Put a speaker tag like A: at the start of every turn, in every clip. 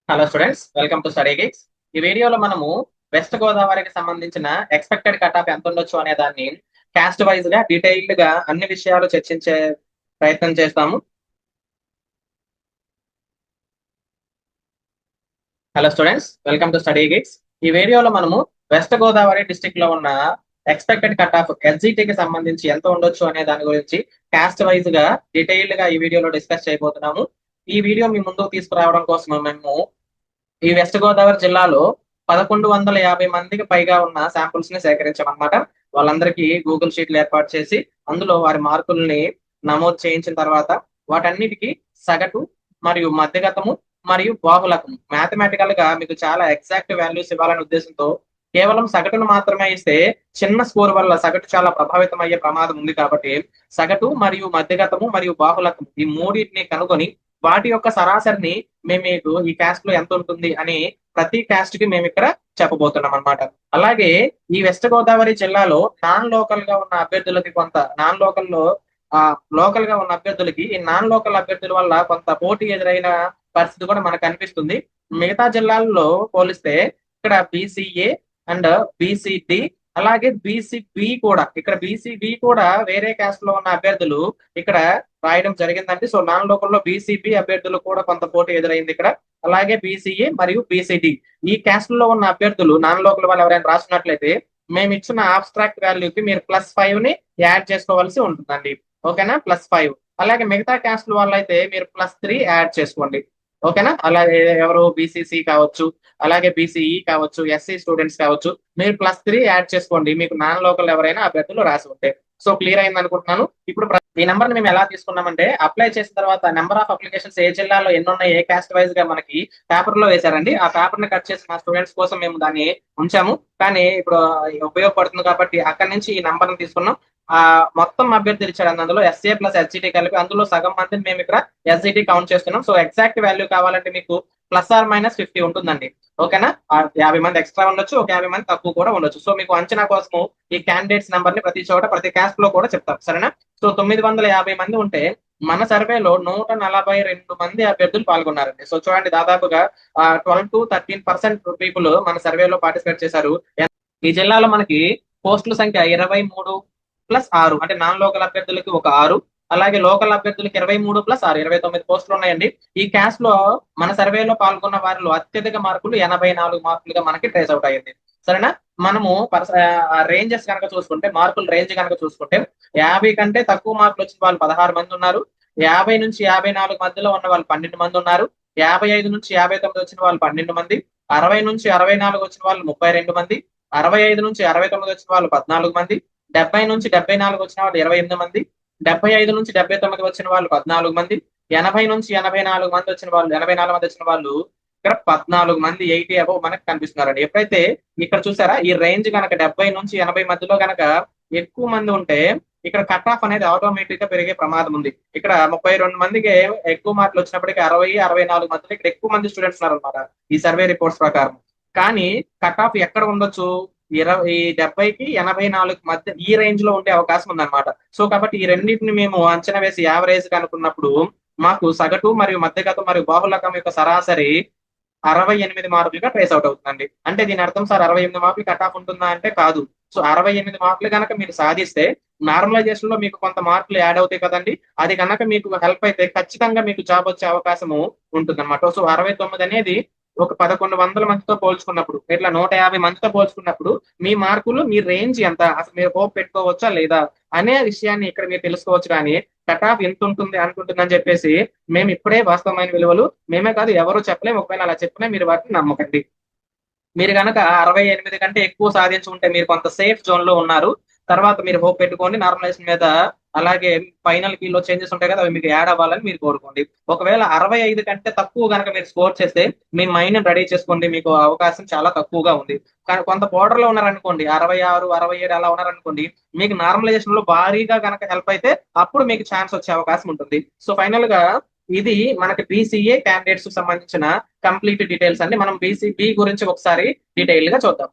A: Hello students, welcome to Study Geeks. ఈ వీడియోలో మనము వెస్ట్ గోదావరికి సంబంధించిన ఎక్స్పెక్టెడ్ కట్ ఆఫ్ ఎంత ఉండొచ్చు అనే దాన్ని కాస్ట్ వైజ్ గా డీటెయిల్డ్ గా అన్ని విషయాలు చర్చించే ప్రయత్నం చేస్తాము. Hello students, welcome to Study Geeks. ఈ వీడియోలో మనము వెస్ట్ గోదావరి డిస్ట్రిక్ట్ లో ఉన్న ఎక్స్పెక్టెడ్ కట్ ఆఫ్ ఎస్జిటికి సంబంధించి ఎంత ఉండొచ్చు అనే దాని గురించి కాస్ట్ వైజ్ గా డీటెయిల్డ్ గా ఈ వీడియోలో డిస్కస్ చేయబోతున్నాము. ఈ వీడియో మీ ముందుకు తీసుకురావడం కోసం మేము ఈ వెస్ట్ గోదావరి జిల్లాలో 1150 మందికి పైగా ఉన్న శాంపుల్స్ ని సేకరించామన్నమాట. వాళ్ళందరికీ గూగుల్ షీట్లు ఏర్పాటు చేసి అందులో వారి మార్కుల్ని నమోదు చేయించిన తర్వాత వాటన్నిటికీ సగటు మరియు మధ్యగతము మరియు బాహుళకము మ్యాథమెటికల్ గా మీకు చాలా ఎగ్జాక్ట్ వాల్యూస్ ఇవ్వాలనే ఉద్దేశంతో కేవలం సగటును మాత్రమే ఇస్తే చిన్న స్కోర్ వల్ల సగటు చాలా ప్రభావితం అయ్యే ప్రమాదం ఉంది కాబట్టి సగటు మరియు మధ్యగతము మరియు బాహుళకము ఈ మూడింటిని కనుగొని వాటి యొక్క సరాసరిని మేము మీకు ఈ క్యాస్ట్ లో ఎంత ఉంటుంది అని ప్రతి క్యాస్ట్ కి మేము ఇక్కడ చెప్పబోతున్నాం అనమాట. అలాగే ఈ వెస్ట్ గోదావరి జిల్లాలో నాన్ లోకల్ గా ఉన్న అభ్యర్థులకి కొంత నాన్ లోకల్ లో ఆ లోకల్ గా ఉన్న అభ్యర్థులకి ఈ నాన్ లోకల్ అభ్యర్థుల వల్ల కొంత పోటీ ఎదురైన పరిస్థితి కూడా మనకు కనిపిస్తుంది. మిగతా జిల్లాల్లో పోలిస్తే ఇక్కడ బీసీఏ అండ్ బీసీడి అలాగే బీసీబి కూడా ఇక్కడ బీసీబి కూడా వేరే క్యాస్ట్ లో ఉన్న అభ్యర్థులు ఇక్కడ రాయడం జరిగిందండి. సో నాన్ లోకల్ లో బీసీబీ అభ్యర్థులు కూడా కొంత పోటీ ఎదురైంది ఇక్కడ. అలాగే బీసీఏ మరియు బీసీడి ఈ క్యాస్ట్ లో ఉన్న అభ్యర్థులు నాన్ లోకల్ వాళ్ళు ఎవరైనా రాసినట్లయితే మేము ఇచ్చిన ఆబ్స్ట్రాక్ట్ వాల్యూకి మీరు +5 ని యాడ్ చేసుకోవాల్సి ఉంటుందండి. ఓకేనా, +5. అలాగే మిగతా క్యాస్ట్ వాళ్ళైతే మీరు +3 యాడ్ చేసుకోండి. ఓకేనా, అలాగే ఎవరు బీసీసీ కావచ్చు, అలాగే బీసీఈ కావచ్చు, ఎస్సీ స్టూడెంట్స్ కావచ్చు, మీరు +3 యాడ్ చేసుకోండి మీకు నాన్ లోకల్ ఎవరైనా అభ్యర్థులు రాసి ఉంటే. సో క్లియర్ అయింది అనుకుంటున్నాను. ఇప్పుడు ఈ నెంబర్ ని మేము ఎలా తీసుకున్నామంటే అప్లై చేసిన తర్వాత నెంబర్ ఆఫ్ అప్లికేషన్స్ ఏ జిల్లాలో ఎన్ని ఉన్నాయి, ఏ క్యాస్ట్ వైజ్ గా మనకి పేపర్ లో వేశారండి. ఆ పేపర్ ని కట్ చేసి మా స్టూడెంట్స్ కోసం మేము దాన్ని ఉంచాము. కానీ ఇప్పుడు ఉపయోగపడుతుంది కాబట్టి అక్కడి నుంచి ఈ నెంబర్ ని తీసుకున్నాం. ఆ మొత్తం అభ్యర్థులు ఇచ్చాడు అందులో ఎస్ఏ ప్లస్ ఎస్జిటి కలిపి అందులో సగం మందిని మేము ఇక్కడ ఎస్జిటి కౌంట్ చేస్తున్నాం. సో ఎగ్జాక్ట్ వాల్యూ కావాలంటే మీకు +or -50 ఉంటుందండి. ఓకేనా, 50 మంది ఎక్స్ట్రా ఉండొచ్చు, ఒక 50 మంది తక్కువ కూడా ఉండొచ్చు. సో మీకు అంచనా కోసము ఈ క్యాండిడేట్స్ నెంబర్ ని ప్రతి చోట ప్రతి క్యాస్ట్ లో కూడా చెప్తాం, సరేనా. సో 950 మంది ఉంటే మన సర్వేలో 142 మంది అభ్యర్థులు పాల్గొన్నారండి. సో చూడండి, దాదాపుగా 12 to 13% పీపుల్ మన సర్వేలో పార్టిసిపేట్ చేశారు. ఈ జిల్లాలో మనకి పోస్టుల సంఖ్య 23+6 అంటే నాన్ లోకల్ అభ్యర్థులకి ఒక 6, అలాగే లోకల్ అభ్యర్థులకి 23+6 29 పోస్టులు ఉన్నాయండి. ఈ క్యాస్ట్ లో మన సర్వేలో పాల్గొన్న వారిలో అత్యధిక మార్కులు 84 మార్కులుగా మనకి ట్రేస్ అవుట్ అయ్యింది, సరేనా. మనము రేంజెస్ కనుక చూసుకుంటే, మార్కుల రేంజ్ కనుక చూసుకుంటే 50 కంటే తక్కువ మార్కులు వచ్చిన వాళ్ళు 16 మంది ఉన్నారు. 50 నుంచి 54 మధ్యలో ఉన్న వాళ్ళు 12 మంది ఉన్నారు. 55 నుంచి 59 వచ్చిన వాళ్ళు 12 మంది. 60 నుంచి 64 వచ్చిన వాళ్ళు 32 మంది. 65 నుంచి 69 వచ్చిన వాళ్ళు 14 మంది. 70 నుంచి 74 వచ్చిన వాళ్ళు 28 మంది. 75 నుంచి 79 వచ్చిన వాళ్ళు 14 మంది. 80 నుంచి 84 మంది వచ్చిన వాళ్ళు 84 మంది వచ్చిన వాళ్ళు ఇక్కడ 14 మంది 80 అబౌవ్ మనకు కనిపిస్తున్నారండి. ఎప్పుడైతే ఇక్కడ చూసారా ఈ రేంజ్ కనుక 70 నుంచి 80 మధ్యలో కనుక ఎక్కువ మంది ఉంటే ఇక్కడ కట్ ఆఫ్ అనేది ఆటోమేటిక్ గా పెరిగే ప్రమాదం ఉంది. ఇక్కడ 32 మందికి ఎక్కువ మార్కులు వచ్చినప్పటికీ 60 64 మధ్యలో ఇక్కడ ఎక్కువ మంది స్టూడెంట్స్ ఉన్నారు అనమాట ఈ సర్వే రిపోర్ట్స్ ప్రకారం. కానీ కట్ ఆఫ్ ఎక్కడ ఉండొచ్చు, 70కి 84 మధ్య ఈ రేంజ్ లో ఉండే అవకాశం ఉందన్నమాట. సో కాబట్టి ఈ రెండింటిని మేము అంచనా వేసి యావరేజ్ కనుక్కున్నప్పుడు మాకు సగటు మరియు మధ్యగతం మరియు బాహుళకం యొక్క సరాసరి 68 మార్కులుగా ట్రేస్ అవుట్ అవుతుందండి. అంటే దీని అర్థం సార్ 68 మార్కులు కట్ ఆఫ్ ఉంటుందా అంటే కాదు. సో 68 మార్కులు కనుక మీరు సాధిస్తే నార్మలైజేషన్ లో మీకు కొంత మార్కులు యాడ్ అవుతాయి కదండి. అది కనుక మీకు హెల్ప్ అయితే ఖచ్చితంగా మీకు జాబ్ వచ్చే అవకాశం ఉంటుంది అనమాట. సో 69 అనేది ఒక 1100 మందితో పోల్చుకున్నప్పుడు, ఇట్లా 150 మందితో పోల్చుకున్నప్పుడు మీ మార్కులు మీ రేంజ్ ఎంత, అసలు మీరు హోప్ పెట్టుకోవచ్చా లేదా అనే విషయాన్ని ఇక్కడ మీరు తెలుసుకోవచ్చు. కానీ కట్ ఆఫ్ ఎంత ఉంటుంది అనుకుంటుందని చెప్పేసి మేము ఇప్పుడే వాస్తవమైన విలువలు మేమే కాదు ఎవరు చెప్పలేము. ఒకవేళ అలా చెప్పినా మీరు వాటిని నమ్మకండి. మీరు కనుక 68 కంటే ఎక్కువ సాధించి ఉంటే మీరు కొంత సేఫ్ జోన్ లో ఉన్నారు. తర్వాత మీరు హోప్ పెట్టుకోండి నార్మలైజేషన్ మీద. అలాగే ఫైనల్ కీలో చేంజెస్ ఉంటాయి కదా, అవి మీకు యాడ్ అవ్వాలని మీరు కోరుకోండి. ఒకవేళ 65 కంటే తక్కువ కనుక మీరు స్కోర్ చేస్తే మీ మైండ్ రెడీ చేసుకోండి, మీకు అవకాశం చాలా తక్కువగా ఉంది. కానీ కొంత బోర్డర్ లో ఉన్నారనుకోండి, 66 67 అలా ఉన్నారనుకోండి, మీకు నార్మలైజేషన్ లో భారీగా కనుక హెల్ప్ అయితే అప్పుడు మీకు ఛాన్స్ వచ్చే అవకాశం ఉంటుంది. సో ఫైనల్ గా ఇది మనకి బీసీఏ క్యాండిడేట్స్ కి సంబంధించిన కంప్లీట్ డీటెయిల్స్ అండి. మనం బీసీబీ గురించి ఒకసారి డీటెయిల్ గా చూద్దాం.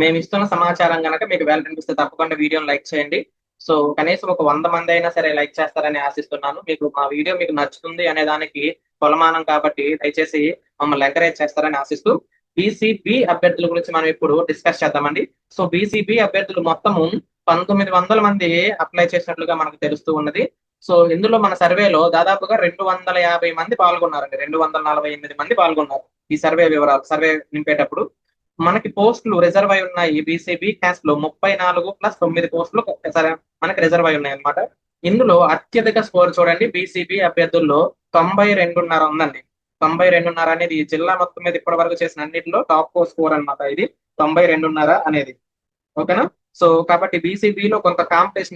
A: మేము ఇస్తున్న సమాచారం కనుక మీకు వేళ కనిపిస్తే తప్పకుండా వీడియోని లైక్ చేయండి. సో కనీసం ఒక 100 మంది అయినా సరే లైక్ చేస్తారని ఆశిస్తున్నాను. మా వీడియో మీకు నచ్చుతుంది అనే దానికి కొలమానం కాబట్టి దయచేసి మమ్మల్ని ఎంకరేజ్ చేస్తారని ఆశిస్తూ బీసీబీ అభ్యర్థుల గురించి మనం ఇప్పుడు డిస్కస్ చేద్దామండి. సో బీసీబీ అభ్యర్థులు మొత్తము 1900 మంది అప్లై చేసినట్లుగా మనకు తెలుస్తూ ఉన్నది. సో ఇందులో మన సర్వేలో దాదాపుగా 250 మంది పాల్గొన్నారండి. 248 మంది పాల్గొన్నారు ఈ సర్వే నింపేటప్పుడు. మనకి పోస్టులు రిజర్వ్ అయి ఉన్నాయి. బీసీబీ క్యాస్ట్ లో 34+9 పోస్టులు సరే మనకి రిజర్వ్ అయి ఉన్నాయి అనమాట. ఇందులో అత్యధిక స్కోర్ చూడండి, బీసీబీ అభ్యర్థుల్లో 92.5 ఉందండి. 92.5 అనేది ఈ జిల్లా మొత్తం మీద ఇప్పటి వరకు చేసిన అన్నింటిలో టాప్ స్కోర్ అన్నమాట ఇది 92.5 అనేది. ఓకేనా. సో కాబట్టి బీసీబీలో కొంత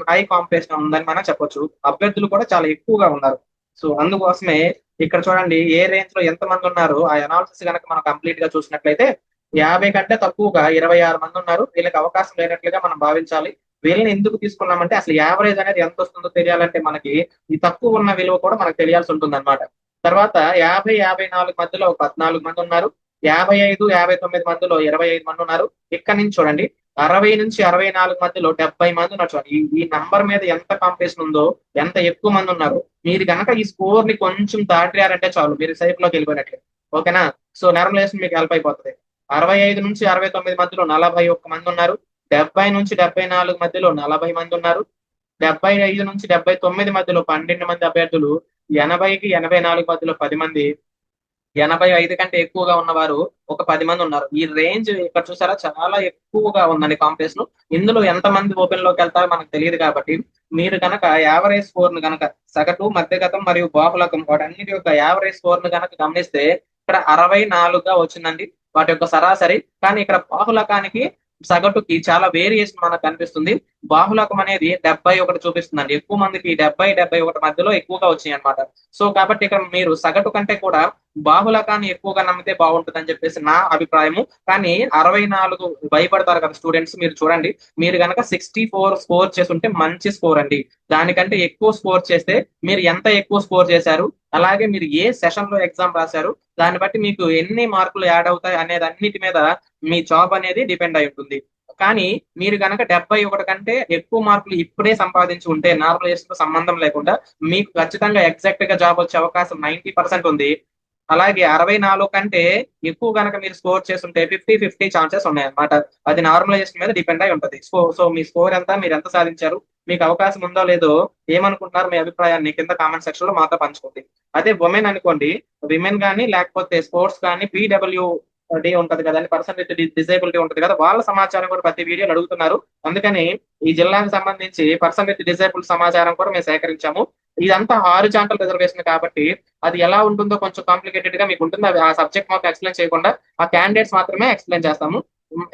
A: హై కాంపిటీషన్ ఉందని మనం చెప్పొచ్చు. అభ్యర్థులు కూడా చాలా ఎక్కువగా ఉన్నారు. సో అందుకోసమే ఇక్కడ చూడండి ఏ రేంజ్ లో ఎంత మంది ఉన్నారు ఆ అనాలిసిస్ కనుక మనం కంప్లీట్ గా చూసినట్లయితే 50 కంటే తక్కువగా 26 మంది ఉన్నారు. వీళ్ళకి అవకాశం లేనట్లుగా మనం భావించాలి. వీళ్ళని ఎందుకు తీసుకున్నామంటే అసలు యావరేజ్ అనేది ఎంత వస్తుందో తెలియాలంటే మనకి ఈ తక్కువ ఉన్న విలువ కూడా మనకు తెలియాల్సి ఉంటుంది అనమాట. తర్వాత 50-54 మధ్యలో 14 మంది ఉన్నారు. 55-59 మధ్యలో 25 మంది ఉన్నారు. ఇక్కడ నుంచి చూడండి 60 నుంచి 64 మధ్యలో 70 మంది ఉన్నారు. చూడండి ఈ నంబర్ మీద ఎంత కాంపిటీషన్ ఉందో, ఎంత ఎక్కువ మంది ఉన్నారు. మీరు కనుక ఈ స్కోర్ ని కొంచెం దాటారంటే చాలు, మీరు సేఫ్ లోకి వెళ్ళిపోయినట్లే. ఓకేనా. సో నార్మలైజేషన్ మీకు హెల్ప్ అయిపోతుంది. 65 నుంచి 69 మధ్యలో 41 మంది ఉన్నారు. 70 నుంచి 74 మధ్యలో 40 మంది ఉన్నారు. 75 నుంచి 79 మధ్యలో 12 మంది అభ్యర్థులు. 80కి 84 మధ్యలో 10 మంది. 85 కంటే ఎక్కువగా ఉన్నవారు ఒక 10 మంది ఉన్నారు. ఈ రేంజ్ ఇక్కడ చూసారా చాలా ఎక్కువగా ఉందండి కాంపిటీషన్. ఇందులో ఎంత మంది ఓపెన్ లోకి వెళ్తారో మనకు తెలియదు కాబట్టి మీరు కనుక యావరేజ్ స్కోర్ ను కనుక సగటు, మధ్యగతం మరియు బాహుళకం వాటన్నిటి యొక్క యావరేజ్ స్కోర్ ను కనుక గమనిస్తే ఇక్కడ 64గా వచ్చిందండి వాటి యొక్క సరాసరి. కానీ ఇక్కడ బాహుళకానికి సగటుకి చాలా వేరియేషన్ మనకు కనిపిస్తుంది. బాహుళకం అనేది 71 చూపిస్తుందండి. ఎక్కువ మందికి 70-71 మధ్యలో ఎక్కువగా వచ్చినాయి అనమాట. సో కాబట్టి ఇక్కడ మీరు సగటు కంటే కూడా బాహుళకాన్ని ఎక్కువగా నమ్మితే బాగుంటుందని చెప్పేసి నా అభిప్రాయము. కానీ 64 భయపడతారు కదా స్టూడెంట్స్, మీరు చూడండి. మీరు కనుక 64 స్కోర్ చేస్తుంటే మంచి స్కోర్ అండి. దానికంటే ఎక్కువ స్కోర్ చేస్తే మీరు ఎంత ఎక్కువ స్కోర్ చేశారు, అలాగే మీరు ఏ సెషన్ లో ఎగ్జామ్ రాశారు, దాన్ని బట్టి మీకు ఎన్ని మార్కులు యాడ్ అవుతాయి అనేది అన్నిటి మీద మీ జాబ్ అనేది డిపెండ్ అయి ఉంటుంది. కానీ మీరు కనుక 71 కంటే ఎక్కువ మార్కులు ఇప్పుడే సంపాదించి ఉంటే నార్మలైజేషన్ తో సంబంధం లేకుండా మీకు ఖచ్చితంగా ఎగ్జాక్ట్ గా జాబ్ వచ్చే అవకాశం 90% ఉంది. అలాగే 64 కంటే ఎక్కువ కనుక మీరు స్కోర్ చేస్తుంటే 50-50 ఛాన్సెస్ ఉన్నాయన్నమాట. అది నార్మలైజేషన్ మీద డిపెండ్ అయి ఉంటుంది. సో మీ స్కోర్ ఎంత, మీరు ఎంత సాధించారు, మీకు అవకాశం ఉందో లేదో ఏమనుకుంటున్నారు, మీ అభిప్రాయాన్ని కింద కామెంట్ సెక్షన్ లో మాతో పంచుకోండి. అదే ఉమెన్ అనుకోండి, విమెన్ కానీ లేకపోతే స్పోర్ట్స్ కానీ పీడబ్ల్యూ డే ఉంటది కదా, పర్సన్ విత్ డిసేబిలిటీ ఉంటది కదా, వాళ్ళ సమాచారం కూడా ప్రతి వీడియోలు అడుగుతున్నారు. అందుకని ఈ జిల్లాకు సంబంధించి పర్సన్ విత్ డిసేబుల్ సమాచారం కూడా మేము సేకరించాము. ఇదంతా హారిజాంటల్ రిజర్వేషన్ కాబట్టి అది ఎలా ఉంటుందో కొంచెం కాంప్లికేటెడ్ గా మీకు ఉంటుంది. ఆ సబ్జెక్ట్ మాకు ఎక్స్ప్లెయిన్ చేయకుండా ఆ క్యాండిడేట్స్ మాత్రమే ఎక్స్ప్లెయిన్ చేస్తాము.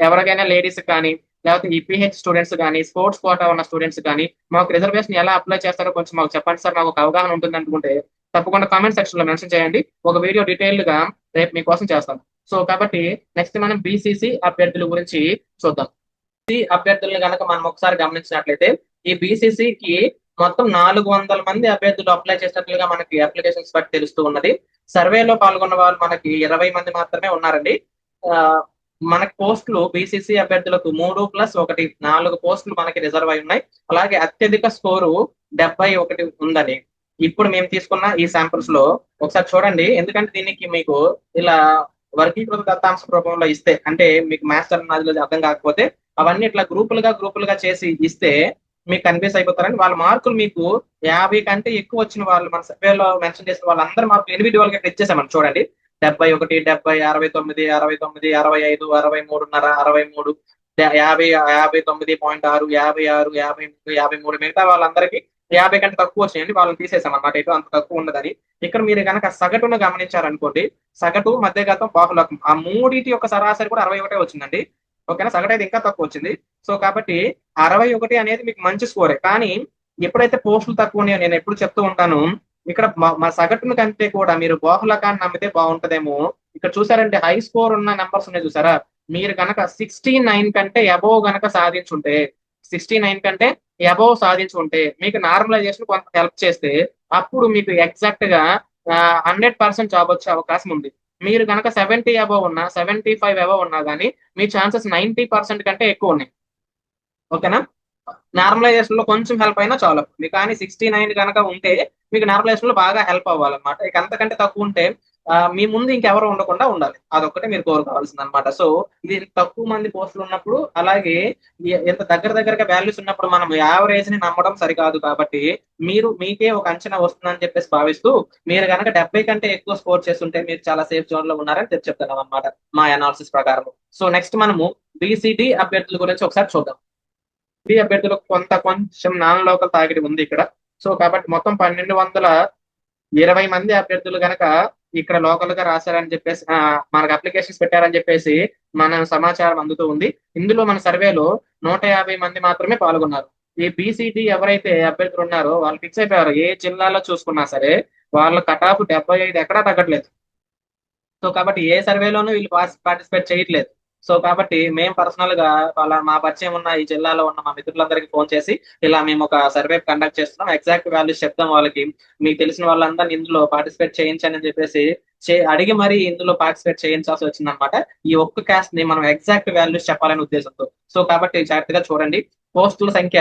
A: ఎవరికైనా లేడీస్ కానీ లేకపోతే ఈపీహెచ్ స్టూడెంట్స్ కానీ స్పోర్ట్స్ కోటా ఉన్న స్టూడెంట్స్ కానీ మాకు రిజర్వేషన్ ఎలా అప్లై చేస్తారో కొంచెం మాకు చెప్పండి సార్, మాకు ఒక అవగాహన ఉంటుంది అనుకుంటే తప్పకుండా కామెంట్ సెక్షన్ లో మెన్షన్ చేయండి. ఒక వీడియో డీటెయిల్డ్ గా రేపు మీకోసం చేస్తాం. సో కాబట్టి నెక్స్ట్ మనం బీసీసీ అభ్యర్థుల గురించి చూద్దాం. అభ్యర్థులను కనుక మనం ఒకసారి గమనించినట్లయితే ఈ బీసీసీకి మొత్తం 400 మంది అభ్యర్థులు అప్లై చేసినట్లుగా మనకి అప్లికేషన్స్ బట్టి తెలుస్తూ ఉన్నది. సర్వేలో పాల్గొన్న వాళ్ళు మనకి 20 మంది మాత్రమే ఉన్నారండి. మనకి పోస్టులు బీసీసీ అభ్యర్థులకు 3+1 4 పోస్టులు మనకి రిజర్వ్ అయి ఉన్నాయి. అలాగే అత్యధిక స్కోరు 71 ఉందని ఇప్పుడు మేము తీసుకున్న ఈ శాంపుల్స్ లో ఒకసారి చూడండి. ఎందుకంటే దీనికి మీకు ఇలా వర్గీకృత దత్తాంశ రూపంలో ఇస్తే, అంటే మీకు మాస్టర్ నాలెడ్జ్ అర్థం కాకపోతే అవన్నీ ఇట్లా గ్రూపులుగా చేసి ఇస్తే మీకు కన్ఫ్యూజ్ అయిపోతారని వాళ్ళ మార్కులు మీకు 50 కంటే ఎక్కువ వచ్చిన వాళ్ళు మన సర్వేలో మెన్షన్ చేసిన వాళ్ళందరి మార్కులు ఇండివిజువల్ గా ఇచ్చేసామని చూడండి. 71, 70, 69, 69, 65, 63.5, 63, 50, 59.6, 56, 53, 53 మిగతా వాళ్ళందరికీ 50 కంటే తక్కువ వచ్చినాయండి. వాళ్ళని తీసేసాం అన్నమాట. ఇటు అంత తక్కువ ఉండదని. ఇక్కడ మీరు కనుక సగటును గమనించారనుకోండి, సగటు, మధ్యగతం, బాహుళకం ఆ మూడింటి యొక్క సరాసరి కూడా 61 వచ్చిందండి. ఓకేనా. సగటు అయితే ఇంకా తక్కువ వచ్చింది. సో కాబట్టి 61 అనేది మీకు మంచి స్కోరే. కానీ ఎప్పుడైతే పోస్టులు తక్కువ ఉన్నాయో నేను ఎప్పుడు చెప్తూ ఉంటాను, ఇక్కడ మా సగటును కంటే కూడా మీరు బాహుళకాన్ని నమ్మితే బాగుంటదేమో. ఇక్కడ చూసారంటే హై స్కోర్ ఉన్న నెంబర్స్ ఉన్నాయి చూసారా, మీరు కనుక 69 కంటే అబోవ్ గనక సాధించుంటే 69 కంటే అబోవ్ సాధించుంటే మీకు నార్మలైజేషన్ కొంత హెల్ప్ చేస్తే అప్పుడు మీకు ఎగ్జాక్ట్ గా 100% జాబ్ వచ్చే అవకాశం ఉంది. మీరు కనుక 70 అబోవ్ ఉన్నా 75 అబోవ్ ఉన్నా కానీ మీ ఛాన్సెస్ 90% కంటే ఎక్కువ ఉన్నాయి. ఓకేనా. నార్మలైజేషన్ లో కొంచెం హెల్ప్ అయినా చాలు మీకు. కానీ 69 కనుక ఉంటే మీకు నార్మలైజేషన్ లో బాగా హెల్ప్ అవ్వాలన్నమాట. ఇక అంతకంటే తక్కువ ఉంటే మీ ముందు ఇంకెవరు ఉండకుండా ఉండాలి, అదొక్కటే మీరు కోరుకోవాల్సింది అనమాట. సో ఇది తక్కువ మంది పోస్టులు ఉన్నప్పుడు, అలాగే ఇంత దగ్గర దగ్గరగా వాల్యూస్ ఉన్నప్పుడు మనం యావరేజ్ ని నమ్మడం సరికాదు. కాబట్టి మీరు మీకే ఒక అంచనా వస్తుందని చెప్పేసి భావిస్తూ, మీరు కనుక 70 కంటే ఎక్కువ స్కోర్ చేస్తుంటే మీరు చాలా సేఫ్ జోన్ లో ఉన్నారని చెప్తున్నాం అనమాట మా అనాలిసిస్ ప్రకారం. సో నెక్స్ట్ మనము బీసీడీ అభ్యర్థుల గురించి ఒకసారి చూద్దాం. బి అభ్యర్థులకు కొంచెం నాన్ లోకల్ తాకిడి ఉంది ఇక్కడ. సో కాబట్టి మొత్తం 1220 మంది అభ్యర్థులు గనక ఇక్కడ లోకల్ గా రాశారని చెప్పేసి మనకు అప్లికేషన్స్ పెట్టారని చెప్పేసి మన సమాచారం అందుతూ ఉంది. ఇందులో మన సర్వేలో 150 మంది మాత్రమే పాల్గొన్నారు. ఈ బీసీడీ ఎవరైతే అభ్యర్థులు ఉన్నారో వాళ్ళు ఫిక్స్ అయిపోయారు. ఏ జిల్లాలో చూసుకున్నా సరే వాళ్ళ కటాఫ్ 75 ఎక్కడా తగ్గట్లేదు. సో కాబట్టి ఏ సర్వేలోనూ వీళ్ళు పార్టిసిపేట్ చేయట్లేదు. సో కాబట్టి మేము పర్సనల్ గా మా పరిచయం ఉన్న ఈ జిల్లాలో ఉన్న మా మిత్రులందరికీ ఫోన్ చేసి ఇలా మేము ఒక సర్వే కండక్ట్ చేస్తున్నాం, ఎగ్జాక్ట్ వాల్యూస్ చెప్తాం వాళ్ళకి, మీకు తెలిసిన వాళ్ళందరినీ ఇందులో పార్టిసిపేట్ చేయించని చెప్పేసి అడిగి మరీ ఇందులో పార్టిసిపేట్ చేయించాల్సి వచ్చింది అనమాట. ఈ ఒక్క క్యాస్ట్ ని మనం ఎగ్జాక్ట్ వాల్యూస్ చెప్పాలనే ఉద్దేశంతో. సో కాబట్టి జాగ్రత్తగా చూడండి. పోస్టుల సంఖ్య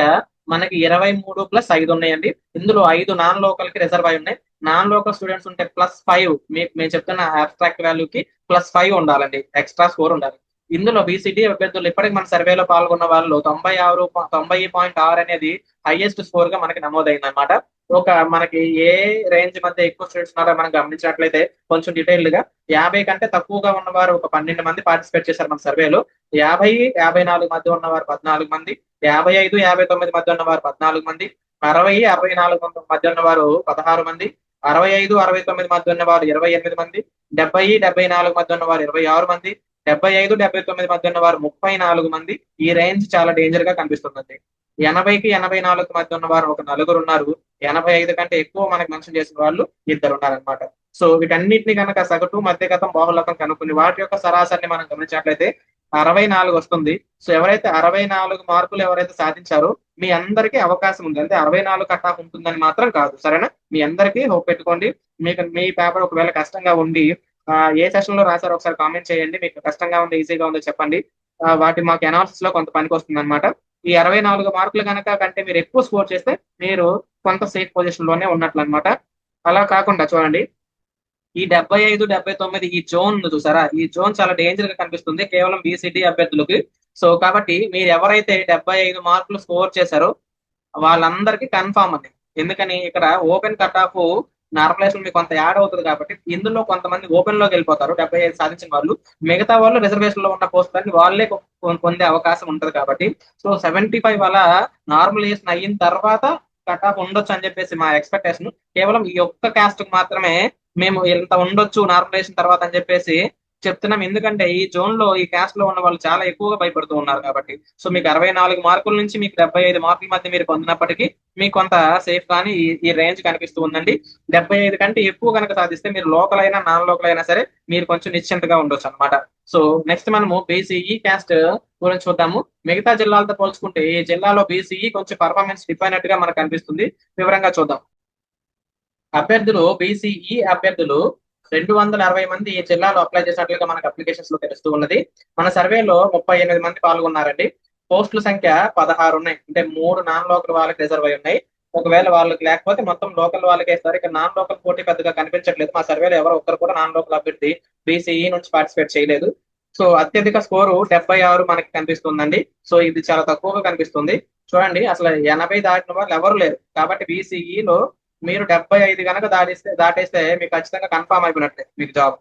A: మనకి 23+5 ఉన్నాయండి. ఇందులో 5 నాన్ లోకల్ కి రిజర్వ్ అయి ఉన్నాయి. నాన్ లోకల్ స్టూడెంట్స్ ఉంటే +5, మేము చెప్తున్న అబ్స్ట్రాక్ట్ వాల్యూకి +5 ఉండాలండి, ఎక్స్ట్రా స్కోర్ ఉండాలి. ఇందులో బీసీడీ అభ్యర్థులు ఇప్పటికి మన సర్వేలో పాల్గొన్న వాళ్ళు 90.6 అనేది హైయెస్ట్ స్కోర్ గా మనకి నమోదైంది అనమాట. మనకి ఏ రేంజ్ మధ్య ఎక్కువ స్టూడెంట్స్ ఉన్నారో మనం గమనించినట్లయితే కొంచెం డీటెయిల్డ్ గా 50 కంటే తక్కువగా ఉన్నవారు ఒక 12 మంది పార్టిసిపేట్ చేశారు మన సర్వేలో. 50-54 మధ్య ఉన్నవారు 14 మంది, 55-59 మధ్య ఉన్నవారు 14 మంది, 60-64 మధ్య ఉన్నవారు 16 మంది, 65-69 మధ్య ఉన్నవారు 28 మంది, 70-74 మధ్య ఉన్నవారు 26 మంది, 75-79 మధ్య ఉన్నవారు 34 మంది. ఈ రేంజ్ చాలా డేంజర్ గా కనిపిస్తుందండి. 80-84 మధ్య ఉన్నవారు ఒక నలుగురు ఉన్నారు. 85 కంటే ఎక్కువ మనకు మెన్షన్ చేసిన వాళ్ళు 2 ఉన్నారనమాట. సో వీటన్నిటిని కనుక సగటు, మధ్యగతం, బాహుళకం కనుక్కుని వాటి యొక్క సరాసరిని మనం గమనించినట్లయితే 64 వస్తుంది. సో ఎవరైతే 64 మార్కులు ఎవరైతే సాధించారో మీ అందరికీ అవకాశం ఉంది. అంటే 64 కట్ ఆఫ్ ఉంటుందని మాత్రం కాదు, సరేనా? మీ అందరికీ హోప్ పెట్టుకోండి. మీ పేపర్ ఒకవేళ కష్టంగా ఉండి ఏ సెషన్ లో రాశారో ఒకసారి కామెంట్ చేయండి. మీకు కష్టంగా ఉందో ఈజీగా ఉందో చెప్పండి. వాటి మాకు అనాలిసిస్ లో కొంత పనికి వస్తుంది అనమాట. ఈ 64 మార్కులు కనుక కంటే మీరు ఎక్కువ స్కోర్ చేస్తే మీరు కొంత సేఫ్ పొజిషన్ లోనే ఉన్నట్లు అనమాట. అలా కాకుండా చూడండి, ఈ 75-79 ఈ జోన్ చూసారా, ఈ జోన్ చాలా డేంజర్ గా కనిపిస్తుంది కేవలం బీసీడీ అభ్యర్థులకి. సో కాబట్టి మీరు ఎవరైతే 75 మార్కులు స్కోర్ చేశారో వాళ్ళందరికీ కన్ఫామ్ అండి. ఎందుకని ఇక్కడ ఓపెన్ కట్ ఆఫ్ నార్మలైజేషన్ మీకు కొంత యాడ్ అవుతుంది కాబట్టి ఇందులో కొంతమంది ఓపెన్ లోకి వెళ్ళిపోతారు 75 సాధించిన వాళ్ళు. మిగతా వాళ్ళు రిజర్వేషన్ లో ఉన్న పోస్టులన్నీ వాళ్ళే పొందే అవకాశం ఉంటది కాబట్టి. సో 75 అలా నార్మలైజేషన్ అయిన తర్వాత కట్ ఆఫ్ ఉండొచ్చు అని చెప్పేసి మా ఎక్స్పెక్టేషన్. కేవలం ఈ ఒక్క క్యాస్ట్ కు మాత్రమే మేము ఇంత ఉండొచ్చు నార్మలైజేషన్ తర్వాత అని చెప్పేసి చెప్తున్నాం. ఎందుకంటే ఈ జోన్ లో ఈ క్యాస్ట్ లో ఉన్న వాళ్ళు చాలా ఎక్కువగా భయపడుతూ ఉన్నారు కాబట్టి. సో మీకు 64 మార్కుల నుంచి మీకు 75 మార్కుల మధ్య మీరు పొందినప్పటికీ మీకు కొంత సేఫ్ గానీ ఈ రేంజ్ కనిపిస్తూ ఉందండి. 75 కంటే ఎక్కువ కనుక సాధిస్తే మీరు లోకల్ అయినా నాన్ లోకల్ అయినా సరే మీరు కొంచెం నిశ్చింతగా ఉండొచ్చు అనమాట. సో నెక్స్ట్ మనము బీసీఈ క్యాస్ట్ గురించి చూద్దాము. మిగతా జిల్లాలతో పోల్చుకుంటే ఈ జిల్లాలో బీసీఈ కొంచెం పర్ఫార్మెన్స్ డిఫ్ అయినట్టుగా మనకు కనిపిస్తుంది. వివరంగా చూద్దాం. బీసీఈ అభ్యర్థులు 260 మంది ఈ జిల్లాలో అప్లై చేసినట్లుగా మనకు అప్లికేషన్స్ లో తెలుస్తూ ఉన్నది. మన సర్వేలో 38 మంది పాల్గొన్నారండి. పోస్టుల సంఖ్య 16 ఉన్నాయి. అంటే 3 నాన్ లోకల్ వాళ్ళకి రిజర్వ్ అయి ఉన్నాయి. ఒకవేళ వాళ్ళకి లేకపోతే మొత్తం లోకల్ వాళ్ళకి వేస్తారు. ఇక నాన్ లోకల్ పోటీ పెద్దగా కనిపించట్లేదు. మా సర్వేలో ఎవరు ఒక్కరు కూడా నాన్ లోకల్ అభ్యర్థి బీసీఈ నుంచి పార్టిసిపేట్ చేయలేదు. సో అత్యధిక స్కోరు 76 మనకి కనిపిస్తుందండి. సో ఇది చాలా తక్కువగా కనిపిస్తుంది. చూడండి, అసలు 80 దాటిన వాళ్ళు ఎవరు లేరు. కాబట్టి బీసీఈలో మీరు 75 కనుక దాటేస్తే మీకు ఖచ్చితంగా కన్ఫామ్ అయిపోయినట్లే మీకు జాబ్.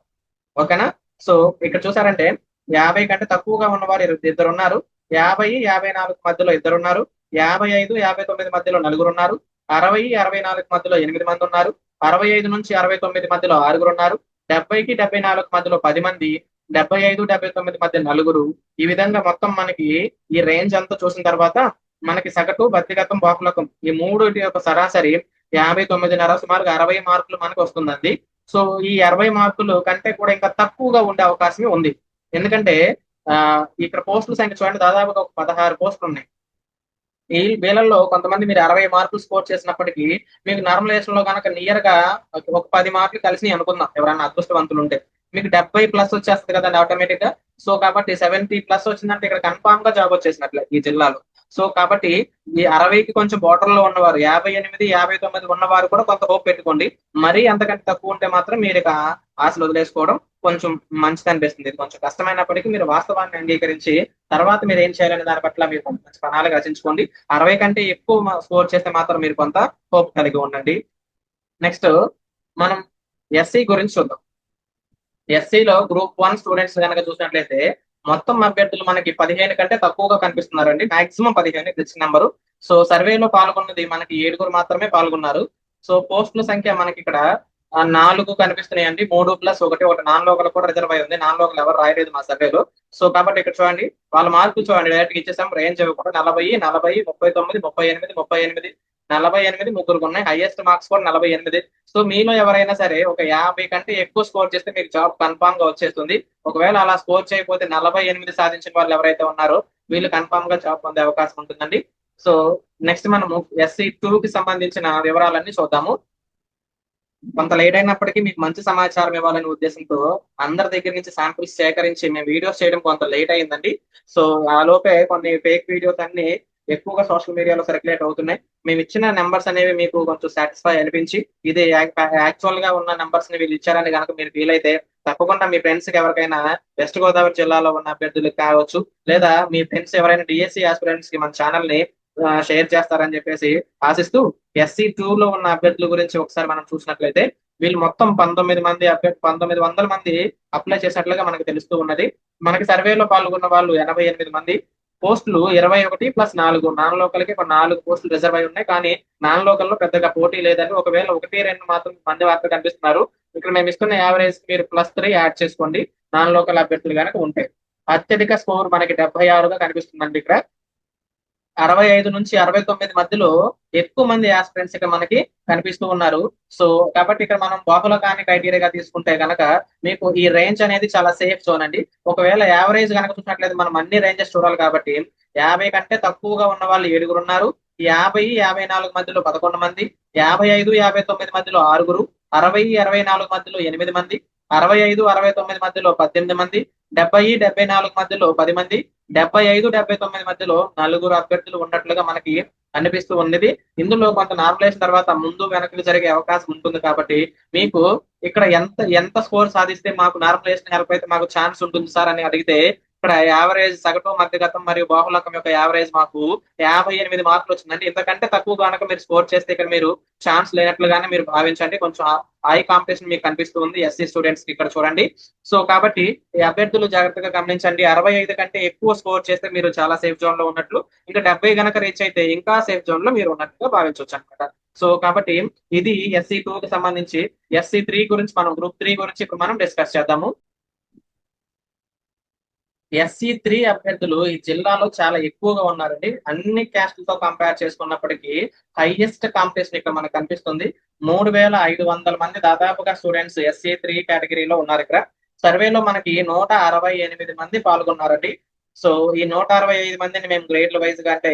A: ఓకేనా? సో ఇక్కడ చూసారంటే 50 కంటే తక్కువగా ఉన్నవారు 2 ఉన్నారు. 50-54 మధ్యలో 2 ఉన్నారు. 55-59 మధ్యలో 4 ఉన్నారు. 60-64 మధ్యలో 8 మంది ఉన్నారు. 65 నుంచి 69 మధ్యలో 6 ఉన్నారు. 70-74 మధ్యలో 10 మంది. 75-79 మధ్య 4. ఈ విధంగా మొత్తం మనకి ఈ రేంజ్ అంతా చూసిన తర్వాత మనకి సగటు, వ్యక్తిగతం, బాహుళకం ఈ మూడు యొక్క సరాసరి 59.5, సుమారుగా 60 మార్కులు మనకు వస్తుందండి. సో ఈ 60 మార్కులు కంటే కూడా ఇంకా తక్కువగా ఉండే అవకాశమే ఉంది. ఎందుకంటే ఇక్కడ పోస్టుల సంఖ్య చూడండి, దాదాపుగా ఒక 16 పోస్టులు ఉన్నాయి. వీళ్ళల్లో కొంతమంది మీరు 60 మార్కులు స్కోర్ చేసినప్పటికీ మీకు నార్మలైజేషన్ లో కనుక నియర్ గా ఒక 10 మార్కులు కలిసి అనుకుందాం, ఎవరైనా అదృష్టవంతులు ఉంటే మీకు 70+ వచ్చేస్తుంది కదండి ఆటోమేటిక్ గా. సో కాబట్టి 70+ వచ్చిందంటే ఇక్కడ కన్ఫామ్ గా జాబ్ వచ్చేసినట్లే ఈ జిల్లాలో. సో కాబట్టి ఈ 60కి కొంచెం బార్డర్ లో ఉన్నవారు 58, 59 ఉన్నవారు కూడా కొంత హోప్ పెట్టుకోండి. మరీ అంతకంటే తక్కువ ఉంటే మాత్రం మీరు ఇక ఆశలు వదిలేసుకోవడం కొంచెం మంచిది అనిపిస్తుంది. ఇది కొంచెం కష్టమైనప్పటికీ మీరు వాస్తవాన్ని అంగీకరించి తర్వాత మీరు ఏం చేయాలనే దాని పట్ల మీరు కొంత మంచి ప్రణాళిక రచించుకోండి. 60 కంటే ఎక్కువ స్కోర్ చేస్తే మాత్రం మీరు కొంత హోప్ కలిగి ఉండండి. నెక్స్ట్ మనం ఎస్సీ గురించి చూద్దాం. ఎస్సీలో గ్రూప్ 1 స్టూడెంట్స్ కనుక చూసినట్లయితే మొత్తం అభ్యర్థులు మనకి 15 కంటే తక్కువగా కనిపిస్తున్నారండి. Maximum 15 reach number. సో సర్వేలో పాల్గొన్నది మనకి 7 మాత్రమే పాల్గొన్నారు. సో పోస్టుల సంఖ్య మనకి ఇక్కడ 4 కనిపిస్తున్నాయండి. 3+1 ఒకటి నాన్ లోకల్ కూడా రిజర్వ్ అయి ఉంది. నాన్ లోకల్ ఎవరు రాయలేదు మా సర్వేలో. సో కాబట్టి ఇక్కడ చూడండి వాళ్ళ మార్కులు చూడండి డైరెక్ట్ ఇచ్చేసాం. రేంజ్ ఇవ్వకుండా 40, 40, 39, 38, 38, 48 ముగ్గురికి ఉన్నాయి. హైయెస్ట్ మార్క్స్ కూడా 48. సో మీలో ఎవరైనా సరే ఒక 50 కంటే ఎక్కువ స్కోర్ చేస్తే మీకు జాబ్ కన్ఫామ్ గా వచ్చేస్తుంది. ఒకవేళ అలా స్కోర్ చేయకపోతే 48 సాధించిన వాళ్ళు ఎవరైతే ఉన్నారో వీళ్ళు కన్ఫామ్ గా జాబ్ పొందే అవకాశం ఉంటుందండి. సో నెక్స్ట్ మనము SC2 కి సంబంధించిన వివరాలన్నీ చూద్దాము. కొంత లేట్ అయినప్పటికీ మీకు మంచి సమాచారం ఇవ్వాలనే ఉద్దేశంతో అందరి దగ్గర నుంచి శాంపిల్స్ సేకరించి మేము వీడియోస్ చేయడం కొంత లేట్ అయిందండి. సో ఆ లోపే కొన్ని ఫేక్ వీడియోస్ అన్ని ఎక్కువగా సోషల్ మీడియాలో సర్క్యులేట్ అవుతున్నాయి. మేము ఇచ్చిన నెంబర్స్ అనేవి మీకు కొంచెం సాటిస్ఫై అనిపించి ఇది యాక్చువల్ గా ఉన్న నెంబర్స్ ని వీళ్ళు ఇచ్చారని కనుక మీరు ఫీల్ అయితే తప్పకుండా మీ ఫ్రెండ్స్ కి ఎవరికైనా వెస్ట్ గోదావరి జిల్లాలో ఉన్న అభ్యర్థులకు కావచ్చు, లేదా మీ ఫ్రెండ్స్ ఎవరైనా డిఎస్సి ఆస్పిరెంట్స్ కి మన ఛానల్ ని షేర్ చేస్తారని చెప్పేసి ఆశిస్తూ SC2 లో ఉన్న అభ్యర్థుల గురించి ఒకసారి మనం చూసినట్లయితే వీళ్ళు మొత్తం 19 మంది 1900 మంది అప్లై చేసినట్లుగా మనకు తెలుస్తూ ఉన్నది. మనకి సర్వేలో పాల్గొన్న వాళ్ళు 88 మంది. పోస్టులు 21+4 నాన్ లోకల్ కి ఒక 4 పోస్టులు రిజర్వ్ అయి ఉన్నాయి. కానీ నాన్ లోకల్ లో పెద్దగా పోటీ లేదని ఒకవేళ 1, 2 మాత్రం మంది వార్త కనిపిస్తున్నారు. ఇక్కడ మేము ఇస్తున్న యావరేజ్ మీరు +3 యాడ్ చేసుకోండి నాన్ లోకల్ అభ్యర్థులు కనుక ఉంటే. అత్యధిక స్కోర్ మనకి 76గా కనిపిస్తుందండి. ఇక్కడ 65 నుంచి 69 మధ్యలో ఎక్కువ మంది ఆస్పిరెంట్స్ ఇక్కడ మనకి కనిపిస్తూ ఉన్నారు. సో కాబట్టి ఇక్కడ మనం బాహుళకాన్ని క్రైటీరియాగా తీసుకుంటే కనుక మీకు ఈ రేంజ్ అనేది చాలా సేఫ్ జోన్ అండి. ఒకవేళ యావరేజ్ కనుక చూసినట్లయితే మనం అన్ని రేంజెస్ చూడాలి కాబట్టి 50 కంటే తక్కువగా ఉన్న వాళ్ళు 7 ఉన్నారు. 50, 54 మధ్యలో 11 మంది, 55, 59 మధ్యలో 6, 60, 64 మధ్యలో 8 మంది, 65, 69 మధ్యలో 18 మంది, 70, 74 మధ్యలో 10 మంది, 75, 79 మధ్యలో 4 అభ్యర్థులు ఉన్నట్లుగా మనకి అనిపిస్తూ ఉన్నది. ఇందులో కొంత నార్మలైజేషన్ తర్వాత ముందు వెనక్కి జరిగే అవకాశం ఉంటుంది కాబట్టి మీకు ఇక్కడ ఎంత ఎంత స్కోర్ సాధిస్తే మాకు నార్మలైజేషన్ హెల్ప్ అయితే మాకు ఛాన్స్ ఉంటుంది సార్ అని అడిగితే ఇక్కడ యావరేజ్ సగటు మధ్యగతం మరియు బాహుళకం యొక్క యావరేజ్ మాకు 58 మార్కులు వచ్చిందండి. ఇంతకంటే తక్కువ కనుక మీరు స్కోర్ చేస్తే ఇక్కడ మీరు ఛాన్స్ లేనట్లుగానే మీరు భావించండి. కొంచెం హై కాంపిటీషన్ మీకు కనిపిస్తుంది ఎస్సీ స్టూడెంట్స్ కి ఇక్కడ చూడండి. సో కాబట్టి ఈ అభ్యర్థులు జాగ్రత్తగా గమనించండి. 65 కంటే ఎక్కువ స్కోర్ చేస్తే మీరు చాలా సేఫ్ జోన్ లో ఉన్నట్లు, ఇంకా 70 కనుక రీచ్ అయితే ఇంకా సేఫ్ జోన్ లో మీరు ఉన్నట్టుగా భావించవచ్చు అనమాట. సో కాబట్టి ఇది SC2 కి సంబంధించి. SC3 గురించి మనం గ్రూప్ 3 గురించి ఇప్పుడు మనం డిస్కస్ చేద్దాము. SC3 అభ్యర్థులు ఈ జిల్లాలో చాలా ఎక్కువగా ఉన్నారండి. అన్ని క్యాస్ట్లతో కంపేర్ చేసుకున్నప్పటికీ హైయెస్ట్ కాంపిటీషన్ ఇక్కడ మనకు కనిపిస్తుంది. 3500 మంది దాదాపుగా స్టూడెంట్స్ SC3 కేటగిరీలో ఉన్నారు. ఇక్కడ సర్వేలో మనకి 168 మంది పాల్గొన్నారండి. సో ఈ 165 మందిని మేము గ్రేడ్ల వైజ్ గా అంటే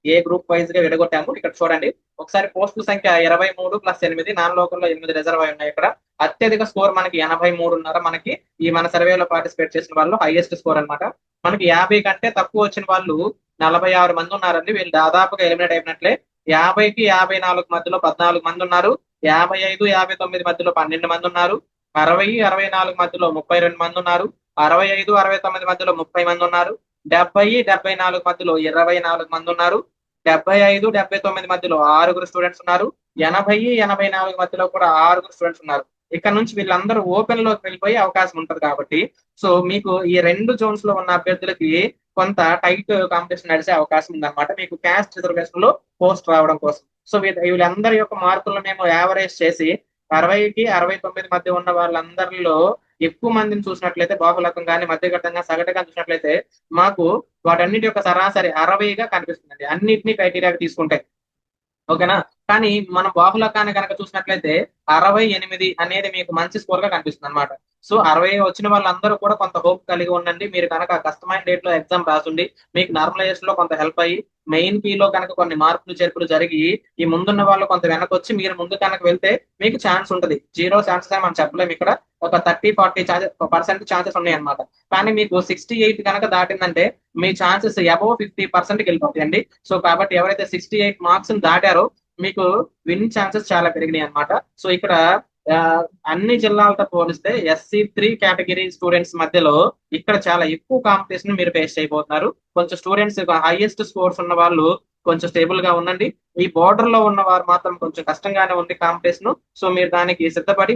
A: ఏ గ్రూప్ వైజ్ గా విడగొట్టాము. ఇక్కడ చూడండి ఒకసారి పోస్టుల సంఖ్య 23+8 నాన్ లోకల్లో 8 రిజర్వ్ అయి ఉన్నాయి. ఇక్కడ అత్యధిక స్కోర్ మనకి 83 మనకి ఈ మన సర్వేలో పార్టిసిపేట్ చేసిన వాళ్ళు హైయెస్ట్ స్కోర్ అన్నమాట. మనకి 50 కంటే తక్కువ వచ్చిన వాళ్ళు 46 మంది ఉన్నారండి. వీళ్ళు దాదాపుగా ఎలిమినేట్ అయినట్లే. 50కి 54 మధ్యలో 14 మంది ఉన్నారు. 55, 59 మధ్యలో 12 మంది ఉన్నారు. 60, 64 మధ్యలో 32 మంది ఉన్నారు. 65, 69 మధ్యలో 30 మంది ఉన్నారు. 70, 74 మధ్యలో 24 మంది ఉన్నారు. 75, 79 మధ్యలో 6 స్టూడెంట్స్ ఉన్నారు. 80, 84 మధ్యలో కూడా 6 స్టూడెంట్స్ ఉన్నారు. ఇక్కడ నుంచి వీళ్ళందరూ ఓపెన్ లోకి వెళ్ళిపోయే అవకాశం ఉంటది కాబట్టి సో మీకు ఈ 2 జోన్స్ లో ఉన్న అభ్యర్థులకి కొంత టైట్ కాంపిటీషన్ నడిచే అవకాశం ఉందన్నమాట. మీకు క్యాస్ట్ రిజర్వేషన్ లో పోస్ట్ రావడం కోసం. సో వీళ్ళందరి యొక్క మార్కులను మేము యావరేజ్ చేసి 60కి 69 మధ్య ఉన్న వాళ్ళందరిలో ఎక్కువ మందిని చూసినట్లయితే బాహుళకం కానీ మధ్యఘట్టంగా సగటుగా చూసినట్లయితే మాకు వాటన్నిటి యొక్క సరాసరి 60గా కనిపిస్తుందండి అన్నిటినీ క్రైటీరియాగా తీసుకుంటే. ఓకేనా? కానీ మనం బాహుళకాన్ని కనుక చూసినట్లయితే 68 అనేది మీకు మంచి స్కోర్ గా కనిపిస్తుంది అనమాట. సో 60 వచ్చిన వాళ్ళందరూ కూడా కొంత హోప్ కలిగి ఉండండి. మీరు కనుక కష్టమైన డేట్ లో ఎగ్జామ్ రాసుండి మీకు నార్మలైజేషన్ లో కొంత హెల్ప్ అయ్యి మెయిన్ కీ లో కనుక కొన్ని మార్పులు చేర్పులు జరిగి ఈ ముందున్న వాళ్ళు కొంత వెనకొచ్చి మీరు ముందు కనుక వెళ్తే మీకు ఛాన్స్ ఉంటుంది. జీరో ఛాన్సెస్ అని మనం చెప్పలేము. ఇక్కడ ఒక 30-40% ఛాన్సెస్ ఉన్నాయి అనమాట. కానీ మీకు 68 కనుక దాటిందంటే మీ ఛాన్సెస్ అబౌవ్ 50% వెళ్ళిపోతాయండి. సో కాబట్టి ఎవరైతే 68 మార్క్స్ దాటారో మీకు విన్ ఛాన్సెస్ చాలా పెరిగినాయి అనమాట. సో ఇక్కడ ఆ, అన్ని జిల్లాలతో పోలిస్తే SC3 కేటగిరీ స్టూడెంట్స్ మధ్యలో ఇక్కడ చాలా ఎక్కువ కాంపిటీషన్ మీరు ఫేస్ చేయబోతున్నారు. కొంచెం స్టూడెంట్స్ హైయెస్ట్ స్కోర్స్ ఉన్న వాళ్ళు కొంచెం స్టేబుల్ గా ఉండండి. ఈ బార్డర్ లో ఉన్న వారు మాత్రం కొంచెం కష్టంగానే ఉంది కాంపిటీషన్. సో మీరు దానికి సిద్ధపడి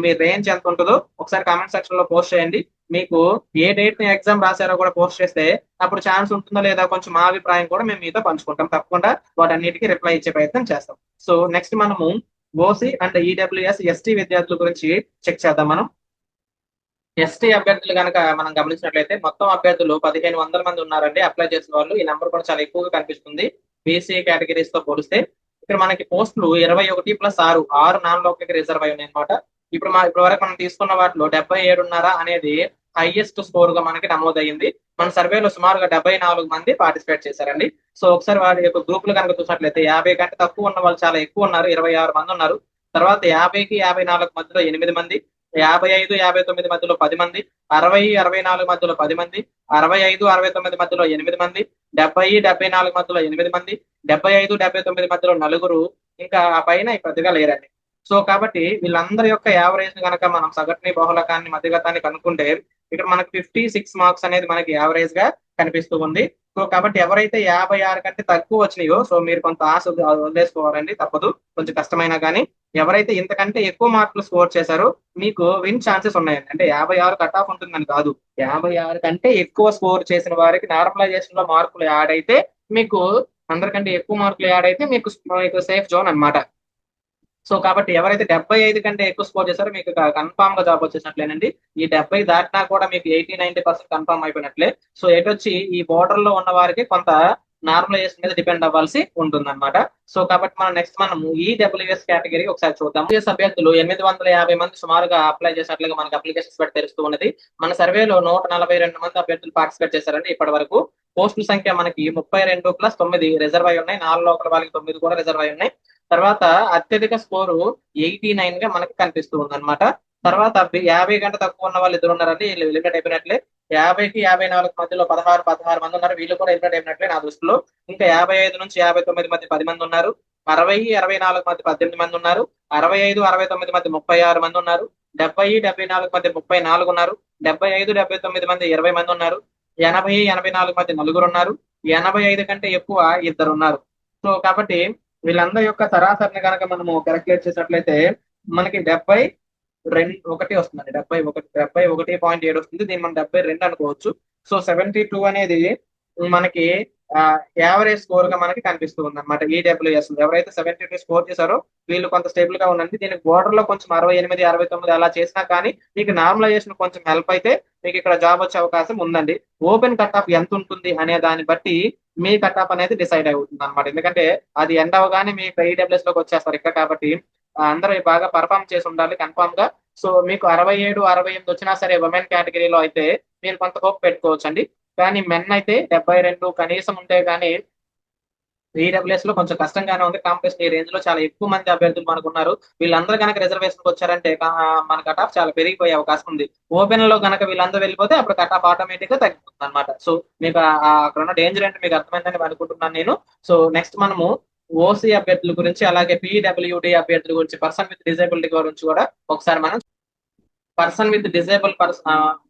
A: మీ రేంజ్ ఎంత ఉంటుందో ఒకసారి కామెంట్ సెక్షన్ లో పోస్ట్ చేయండి. మీకు ఏ డేట్ ని ఎగ్జామ్ రాశారో కూడా పోస్ట్ చేస్తే అప్పుడు ఛాన్స్ ఉంటుందో లేదా కొంచెం మా అభిప్రాయం కూడా మేము మీతో పంచుకుంటాం. తప్పకుండా వాటన్నిటికీ రిప్లై ఇచ్చే ప్రయత్నం చేస్తాం. సో నెక్స్ట్ మనము ఓసీ అండ్ ఈడబ్ల్యూఎస్ ఎస్టీ విద్యార్థుల గురించి చెక్ చేద్దాం మనం. ఎస్టీ అభ్యర్థులు కనుక మనం గమనించినట్లయితే మొత్తం అభ్యర్థులు 1500 మంది ఉన్నారండి అప్లై చేసిన వాళ్ళు. ఈ నెంబర్ కూడా చాలా ఎక్కువగా కనిపిస్తుంది బీసీ కేటగిరీస్ తో పోలిస్తే. ఇక్కడ మనకి పోస్టులు 21+6 నాన్ లోకల్కి రిజర్వ్ అయి ఉన్నాయి అనమాట. ఇప్పటి వరకు మనం తీసుకున్న వాటిలో 77.5 అనేది హైయెస్ట్ స్కోర్ గా మనకి నమోదయ్యింది. మన సర్వేలో సుమారుగా 74 మంది పార్టిసిపేట్ చేశారండి. సో ఒకసారి వారి యొక్క గ్రూపులు కనుక చూసినట్లయితే 50 కంటే తక్కువ ఉన్న వాళ్ళు చాలా ఎక్కువ ఉన్నారు, 26 మంది ఉన్నారు. తర్వాత 50కి 54 మధ్యలో 8 మంది, 55-59 మధ్యలో 10 మంది, 60-64 మధ్యలో 10 మంది, 65-69 మధ్యలో 8 మంది, 70-74 మధ్యలో 8 మంది, 75-79 మధ్యలో 4, ఇంకా ఆ పైన పెద్దగా లేరండి. సో కాబట్టి వీళ్ళందరి యొక్క యావరేజ్ కనుక మనం సగటుని బహుళకాన్ని మధ్యగతాన్ని కనుక్కుంటే ఇక్కడ మనకి 56 మార్క్స్ అనేది మనకి యావరేజ్ గా కనిపిస్తూ ఉంది. సో కాబట్టి ఎవరైతే 56 కంటే తక్కువ వచ్చినాయో సో మీరు కొంత ఆశ వదిలేసుకోవాలండి, తప్పదు, కొంచెం కష్టమైనా కానీ. ఎవరైతే ఇంతకంటే ఎక్కువ మార్కులు స్కోర్ చేశారో మీకు విన్ ఛాన్సెస్ ఉన్నాయండి. అంటే 56 కట్ ఆఫ్ ఉంటుందని కాదు, 56 కంటే ఎక్కువ స్కోర్ చేసిన వారికి నార్మలైజేషన్ లో మార్కులు యాడ్ అయితే మీకు అందరికంటే ఎక్కువ మార్కులు యాడ్ అయితే మీకు సేఫ్ జోన్ అన్నమాట. సో కాబట్టి ఎవరైతే 75 కంటే ఎక్కువ స్కోర్ చేశారో మీకు కన్ఫామ్ గా జాబ్ వచ్చేసినట్లేనండి. ఈ 70 దాటినా కూడా మీకు 80-90% కన్ఫామ్ అయిపోయినట్లే. సో ఎటొచ్చి ఈ బోర్డర్ లో ఉన్న వారికి కొంత నార్మలైజేషన్ మీద డిపెండ్ అవ్వాల్సి ఉంటుందన్నమాట. సో కాబట్టి మనం నెక్స్ట్ మనం ఈడబ్ల్యూఎస్ కేటగిరీ ఒకసారి చూద్దాం. అభ్యర్థులు 850 మంది సుమారుగా అప్లై చేసినట్లుగా మనకి అప్లికేషన్స్ పెట్టి తెలుస్తూ ఉన్నది. మన సర్వేలో 142 మంది అభ్యర్థులు పార్టిసిపేట్ చేశారండి ఇప్పటి వరకు. పోస్టుల సంఖ్య మనకి 32+9 రిజర్వ్ అయి ఉన్నాయి. 4 లోకల్ వాళ్ళకి 9 కూడా రిజర్వ్ అయి ఉన్నాయి. తర్వాత అత్యధిక స్కోరు 89 గా మనకి కనిపిస్తూ ఉంది అనమాట. తర్వాత 50 కంటే తక్కువ ఉన్న వాళ్ళు 2 ఉన్నారండి, వీళ్ళు ఎలిమినేట్ అయిపోయినట్లే. 50కి 54 మధ్యలో 16 మంది ఉన్నారు, వీళ్ళు కూడా ఎలిమినేట్ అయినట్లే నా దృష్టిలో. ఇంకా 55 నుంచి 59 మధ్య 10 మంది ఉన్నారు, 60-64 మధ్య 18 మంది ఉన్నారు, 65-69 మధ్య 36 మంది ఉన్నారు, 70-74 మధ్య 34 ఉన్నారు, 75-79 మంది 20 మంది ఉన్నారు, 80-84 మధ్య 4 ఉన్నారు, 85 కంటే ఎక్కువ 2 ఉన్నారు. సో కాబట్టి వీళ్ళందరి యొక్క సరాసరిని కనుక మనము క్యాలిక్యులేట్ చేసినట్లయితే మనకి 71 వస్తుందండి. 71.7 వస్తుంది. దీన్ని మనం 72 అనుకోవచ్చు. సో 72 అనేది మనకి యావరేజ్ స్కోర్ గా మనకి కనిపిస్తూ ఉంది అనమాట. ఈడబ్ల్యూఎస్ ఎవరైతే 72 స్కోర్ చేశారో వీళ్ళు కొంత స్టేబుల్ గా ఉండండి. దీనికి బోర్డర్ లో కొంచెం 68-69 అలా చేసినా కానీ మీకు నార్మలైజేషన్ కొంచెం హెల్ప్ అయితే మీకు ఇక్కడ జాబ్ వచ్చే అవకాశం ఉందండి. ఓపెన్ కట్ ఆఫ్ ఎంత ఉంటుంది అనే దాన్ని బట్టి మీ కట్ ఆఫ్ అనేది డిసైడ్ అవుతుంది అనమాట. ఎందుకంటే అది ఎండ్ అవగానే మీ ఈడబ్ల్యూఎస్ లోకి వచ్చేస్తారు ఇక్కడ. కాబట్టి అందరూ బాగా పర్ఫామ్ చేసి ఉండాలి కన్ఫామ్ గా. సో మీకు 67-68 వచ్చినా సరే ఉమెన్ కేటగిరీలో అయితే మీరు కొంత హోప్ పెట్టుకోవచ్చు అండి. కానీ మెన్ అయితే 72 కనీసం ఉంటే కానీ ఈడబ్ల్యూఎస్ లో కొంచెం కష్టంగానే ఉంది. కాంపిటీషన్ ఈ రేంజ్ లో చాలా ఎక్కువ మంది అభ్యర్థులు మనకు ఉన్నారు. వీళ్ళందరూ కనుక రిజర్వేషన్ వచ్చారంటే మన కట్ ఆఫ్ చాలా పెరిగిపోయే అవకాశం ఉంది. ఓపెన్ లో కనుక వీళ్ళందరూ వెళ్ళిపోతే అప్పుడు కట్ ఆఫ్ ఆటోమేటిక్ గా తగ్గిపోతుంది అనమాట. సో మీకు అక్కడ ఉన్న డేంజర్ అంటే మీకు అర్థమైందని అనుకుంటున్నాను నేను. సో నెక్స్ట్ మనము ఓసీ అభ్యర్థుల గురించి అలాగే పీడబ్ల్యూడి అభ్యర్థుల గురించి పర్సన్ విత్ డిజేబిలిటీ గురించి కూడా ఒకసారి మనం పర్సన్ విత్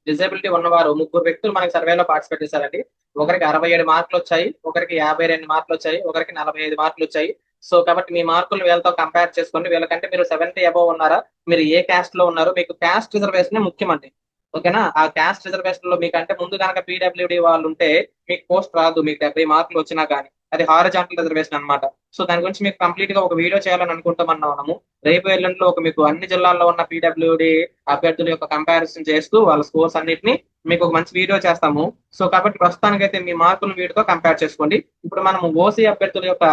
A: డిజేబిలిటీ ఉన్నవారు 3 వ్యక్తులు మనకి సర్వేలో పార్టిసిపేట్ చేశారండి. ఒకరికి 67 మార్కులు వచ్చాయి, ఒకరికి 52 మార్కులు వచ్చాయి, ఒకరికి 45 మార్కులు వచ్చాయి. సో కాబట్టి మీ మార్కులు వీళ్ళతో కంపేర్ చేసుకోండి. వీళ్ళకంటే మీరు 70 అబౌవ్ ఉన్నారా, మీరు ఏ క్యాస్ట్ లో ఉన్నారు, మీకు క్యాస్ట్ రిజర్వేషన్ ముఖ్యమండి. ఓకేనా? ఆ క్యాస్ట్ రిజర్వేషన్ లో మీకంటే ముందు కనుక పీడబ్ల్యూడి వాళ్ళు ఉంటే మీకు పోస్ట్ రాదు, మీకు 70 మార్కులు వచ్చినా కానీ. అది హారిజాంటల్ రిజర్వేషన్ అనమాట. సో దాని గురించి మీకు కంప్లీట్ గా ఒక వీడియో చేయాలని అనుకుంటామన్నాము. రేపు ఎల్లుండిలో మీకు అన్ని జిల్లాల్లో ఉన్న పీడబ్ల్యూడి అభ్యర్థుల యొక్క కంపారిజన్ చేస్తూ వాళ్ళ స్కోర్స్ అన్నిటిని మీకు ఒక మంచి వీడియో చేస్తాము. సో కాబట్టి ప్రస్తుతానికైతే మీ మార్కులు వీటితో కంపేర్ చేసుకోండి. ఇప్పుడు మనం ఓసీ అభ్యర్థుల యొక్క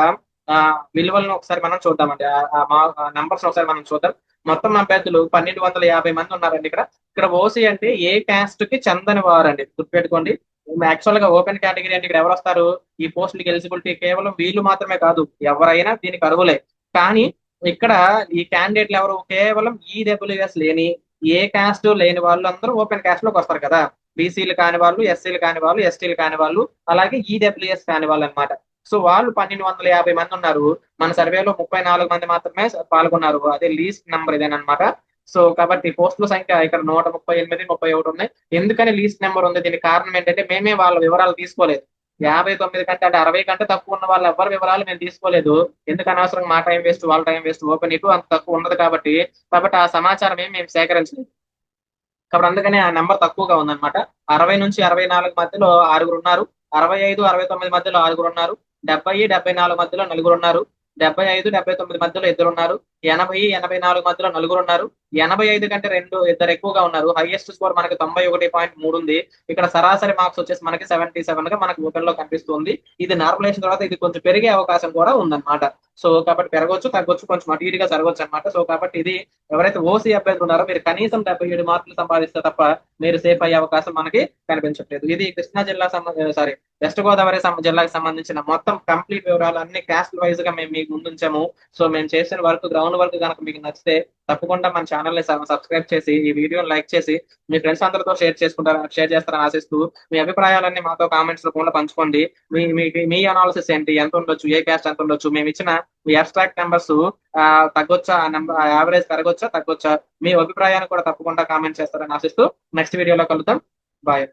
A: విలువలను ఒకసారి మనం చూద్దామండి. ఆ నంబర్స్ ఒకసారి మనం చూద్దాం. మొత్తం అభ్యర్థులు 1250 మంది ఉన్నారండి ఇక్కడ. ఇక్కడ ఓసీ అంటే ఏ క్యాస్ట్ కి చెందని వారండి, గుర్తుపెట్టుకోండి. యాక్చువల్ గా ఓపెన్ కేటగిరీ అంటే ఇక్కడ ఎవరు వస్తారు, ఈ పోస్టులకి ఎలిజిబిలిటీ కేవలం వీళ్ళు మాత్రమే కాదు, ఎవరైనా దీనికి అర్హులే. కానీ ఇక్కడ ఈ క్యాండిడేట్లు ఎవరు, కేవలం ఈడబ్ల్యూఎస్ లేని, ఏ క్యాస్ట్ లేని వాళ్ళు అందరూ ఓపెన్ క్యాస్ట్ లోకి వస్తారు కదా. బీసీలు కాని వాళ్ళు, ఎస్సీలు కాని వాళ్ళు, ఎస్టీలు కాని వాళ్ళు, అలాగే ఈడబ్ల్యూఎస్ కాని వాళ్ళు అనమాట. సో వాళ్ళు 1250 మంది ఉన్నారు. మన సర్వేలో 34 మంది మాత్రమే పాల్గొన్నారు. అదే లీస్ట్ నెంబర్ ఇదేనమాట. సో కాబట్టి పోస్టుల సంఖ్య ఇక్కడ 138, 31 ఉన్నాయి. ఎందుకని లీస్ట్ నెంబర్ ఉంది, దీనికి కారణం ఏంటంటే మేమే వాళ్ళ వివరాలు తీసుకోలేదు. 59 కంటే అంటే 60 కంటే తక్కువ ఉన్న వాళ్ళ ఎవరి వివరాలు మేము తీసుకోలేదు. ఎందుకు అనవసరం మా టైం వేస్ట్, వాళ్ళ టైం వేస్ట్, ఓపెన్ ఇటు అంత తక్కువ ఉండదు కాబట్టి. కాబట్టి ఆ సమాచారం ఏమి మేము సేకరించలేదు. కాబట్టి అందుకనే ఆ నెంబర్ తక్కువగా ఉందన్నమాట. 60 నుంచి 64 మధ్యలో ఆరుగురు ఉన్నారు. 65, 69 మధ్యలో ఆరుగురు ఉన్నారు. 70, 74 మధ్యలో నలుగురు ఉన్నారు. 75, 79 మధ్యలో ఇద్దరు ఉన్నారు. 80, 84 మధ్యలో నలుగురు ఉన్నారు. 85 కంటే ఇద్దరు ఎక్కువగా ఉన్నారు. హైయెస్ట్ స్కోర్ మనకి 91.3 ఉంది. ఇక్కడ సరాసరి మార్క్స్ వచ్చేసి మనకి 77 గా మనకి ఓపెన్ లో కనిపిస్తుంది. ఇది నార్మలైజేషన్ తర్వాత ఇది కొంచెం పెరిగే అవకాశం కూడా ఉందన్నమాట. సో కాబట్టి పెరగొచ్చు, తగ్గొచ్చు, కొంచెం అటు ఇటుగా జరగవచ్చు అనమాట. సో కాబట్టి ఇది ఎవరైతే ఓసీ అభ్యర్థులు ఉన్నారో మీరు కనీసం 77 మార్కులు సంపాదిస్తే తప్ప మీరు సేఫ్ అయ్యే అవకాశం మనకి కనిపించట్లేదు. ఇది కృష్ణా జిల్లా సారీ వెస్ట్ గోదావరి జిల్లాకి సంబంధించిన మొత్తం కంప్లీట్ వివరాలు అన్ని క్యాస్ట్ వైజ్ గా మేము మీకు ముందుంచాము. సో మేము చేసిన వర్క్, గ్రౌండ్ వర్క్ కనుక మీకు నచ్చితే తప్పకుండా మన ఛానల్ ని సబ్స్క్రైబ్ చేసి ఈ వీడియోని లైక్ చేసి మీ ఫ్రెండ్స్ అందరితో షేర్ చేస్తారని ఆశిస్తూ మీ అభిప్రాయాలన్నీ మాతో కామెంట్స్ రూపంలో పంచుకోండి. మీ అనాలిసిస్ ఏంటి, ఎంత ఉండొచ్చు, ఏ క్యాస్ట్ ఎంత ఉండొచ్చు, మేము ఇచ్చిన మీ అబ్స్ట్రాక్ట్ నెంబర్స్ తగ్గొచ్చా, ఆ నెంబర్ యావరేజ్ పెరగొచ్చా తగ్గొచ్చా, మీ అభిప్రాయాన్ని కూడా తప్పకుండా కామెంట్ చేస్తారని ఆశిస్తూ నెక్స్ట్ వీడియోలో కలుద్దాం. బాయ్.